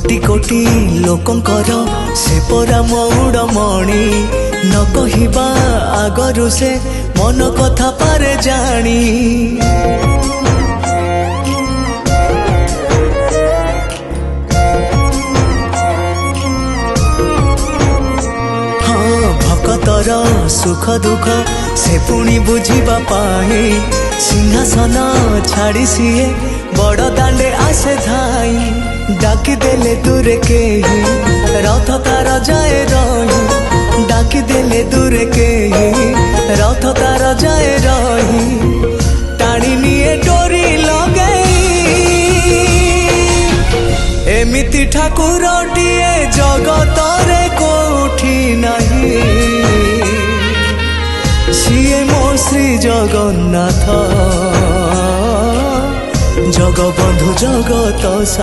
कोटि कोटि लोकंकर से परा मौड़मणि न कहिबा आगरु से मन कथा पारे जानी। भक्तर सुख दुख से पुणी बुझिबा पाई सिंहासन छाड़ी सीए बड़ दांडे आसे धाई। डाकी देले दूरे केही रथ तार जाए रही। डाकी देले दूरे केही रथ तार जाए रही। टाणी निए डोरी लगई एमिति ठाकुर टीए जगतरे कोठी नहीं। सिए मो श्री जगन्नाथ जगबंधु जगत।